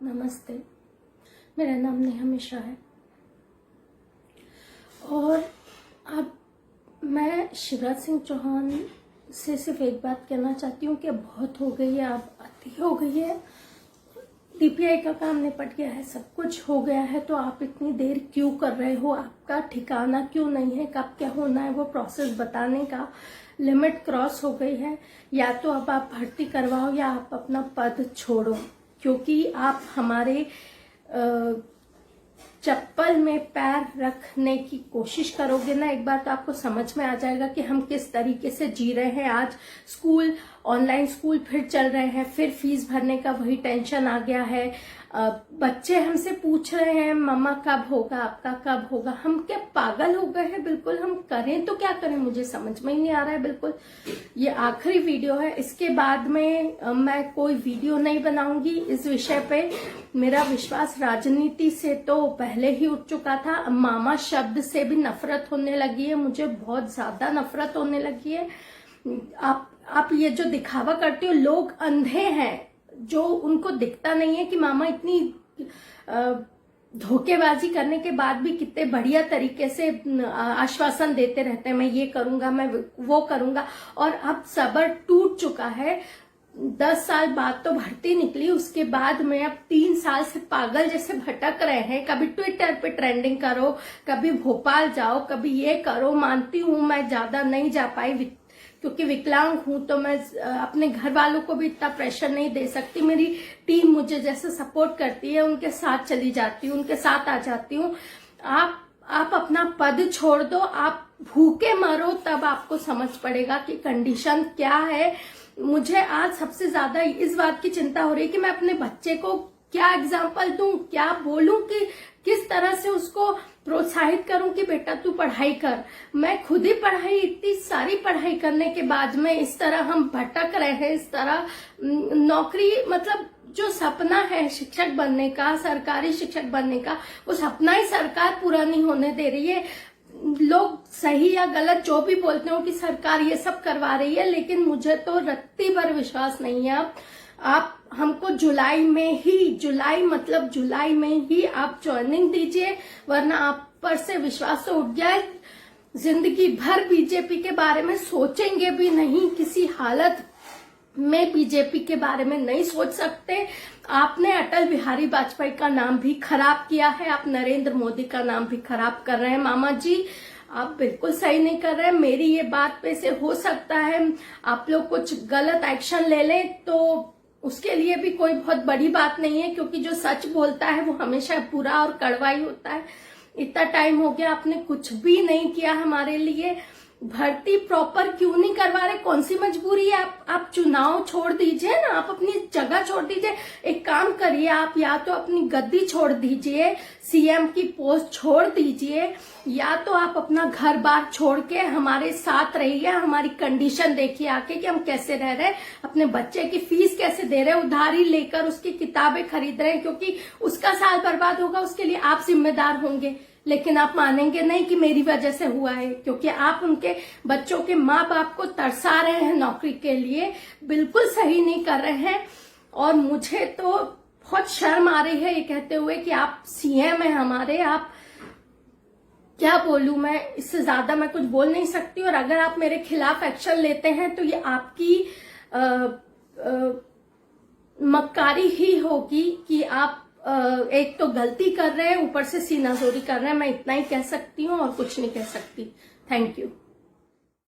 नमस्ते, मेरा नाम नेहा मिश्रा है और अब मैं शिवराज सिंह चौहान से सिर्फ एक बात कहना चाहती हूँ कि बहुत हो गई है, अब अति हो गई है। डीपीआई का काम निपट गया है, सब कुछ हो गया है, तो आप इतनी देर क्यों कर रहे हो? आपका ठिकाना क्यों नहीं है? कब क्या होना है वो प्रोसेस बताने का लिमिट क्रॉस हो गई है। या तो अब आप भर्ती करवाओ या आप अपना पद छोड़ो, क्योंकि आप हमारे चप्पल में पैर रखने की कोशिश करोगे ना, एक बार तो आपको समझ में आ जाएगा कि हम किस तरीके से जी रहे हैं। आज स्कूल, ऑनलाइन स्कूल फिर चल रहे हैं, फिर फीस भरने का वही टेंशन आ गया है। बच्चे हमसे पूछ रहे हैं मम्मा कब होगा, आपका कब होगा। हम क्या पागल हो गए हैं? बिल्कुल, हम करें तो क्या करें, मुझे समझ में ही नहीं आ रहा है बिल्कुल। ये आखिरी वीडियो है, इसके बाद में मैं कोई वीडियो नहीं बनाऊंगी इस विषय पे। मेरा विश्वास राजनीति से तो पहले ही उठ चुका था। मामा शब्द से भी नफरत होने लगी है, मुझे बहुत ज्यादा नफरत होने लगी है। आप ये जो दिखावा करते हो, लोग अंधे हैं जो उनको दिखता नहीं है कि मामा इतनी धोखेबाजी करने के बाद भी कितने बढ़िया तरीके से आश्वासन देते रहते हैं, मैं ये करूंगा, मैं वो करूंगा। और अब सब्र टूट चुका है। 10 साल बाद तो भर्ती निकली, उसके बाद में अब 3 साल से पागल जैसे भटक रहे हैं। कभी ट्विटर पे ट्रेंडिंग करो, कभी भोपाल जाओ, कभी ये करो। मानती हूं मैं ज्यादा नहीं जा पाई क्योंकि विकलांग हूं, तो मैं अपने घर वालों को भी इतना प्रेशर नहीं दे सकती। मेरी टीम मुझे जैसे सपोर्ट करती है, उनके साथ चली जाती हूँ, उनके साथ आ जाती हूँ। आप अपना पद छोड़ दो, आप भूखे मरो, तब आपको समझ पड़ेगा कि कंडीशन क्या है। मुझे आज सबसे ज्यादा इस बात की चिंता हो रही है कि मैं अपने बच्चे को क्या एग्जाम्पल दूं, क्या बोलूं, कि किस तरह से उसको प्रोत्साहित करूं कि बेटा तू पढ़ाई कर। मैं खुद ही पढ़ाई, इतनी सारी पढ़ाई करने के बाद में इस तरह हम भटक रहे हैं। इस तरह नौकरी, मतलब जो सपना है शिक्षक बनने का, सरकारी शिक्षक बनने का, वो सपना ही सरकार पूरा नहीं होने दे रही है। लोग सही या गलत जो भी बोलते हो कि सरकार ये सब करवा रही है, लेकिन मुझे तो रत्ती भर विश्वास नहीं है। आप हमको जुलाई में ही आप ज्वाइनिंग दीजिए, वरना आप पर से विश्वास तो उठ जाए। जिंदगी भर बीजेपी के बारे में सोचेंगे भी नहीं, किसी हालत में बीजेपी के बारे में नहीं सोच सकते। आपने अटल बिहारी वाजपेयी का नाम भी खराब किया है, आप नरेंद्र मोदी का नाम भी खराब कर रहे हैं। मामा जी, आप बिल्कुल सही नहीं कर रहे हैं। मेरी ये बात पे से हो सकता है आप लोग कुछ गलत एक्शन ले लें, तो उसके लिए भी कोई बहुत बड़ी बात नहीं है, क्योंकि जो सच बोलता है वो हमेशा बुरा और कड़वा ही होता है। इतना टाइम हो गया, आपने कुछ भी नहीं किया हमारे लिए। भर्ती प्रॉपर क्यों नहीं करवा रहे? कौन सी मजबूरी है? आप चुनाव छोड़ दीजिए ना, आप अपनी जगह छोड़ दीजिए। एक काम करिए, आप या तो अपनी गद्दी छोड़ दीजिए, सीएम की पोस्ट छोड़ दीजिए, या तो आप अपना घर बार छोड़ के हमारे साथ रहिए। हमारी कंडीशन देखिए आके कि हम कैसे रह रहे हैं, अपने बच्चे की फीस कैसे दे रहे हैं, उधारी लेकर उसकी किताबें खरीद रहे हैं, क्योंकि उसका साल बर्बाद होगा, उसके लिए आप जिम्मेदार होंगे। लेकिन आप मानेंगे नहीं कि मेरी वजह से हुआ है, क्योंकि आप उनके बच्चों के माँ बाप को तरसा रहे हैं नौकरी के लिए। बिल्कुल सही नहीं कर रहे हैं। और मुझे तो बहुत शर्म आ रही है ये कहते हुए कि आप सीएम हैं हमारे। आप क्या बोलूं मैं, इससे ज्यादा मैं कुछ बोल नहीं सकती। और अगर आप मेरे खिलाफ एक्शन लेते हैं तो ये आपकी मक्कारी ही होगी कि आप एक तो गलती कर रहे हैं, ऊपर से सीनाजोरी कर रहे हैं। मैं इतना ही कह सकती हूँ और कुछ नहीं कह सकती। Thank you.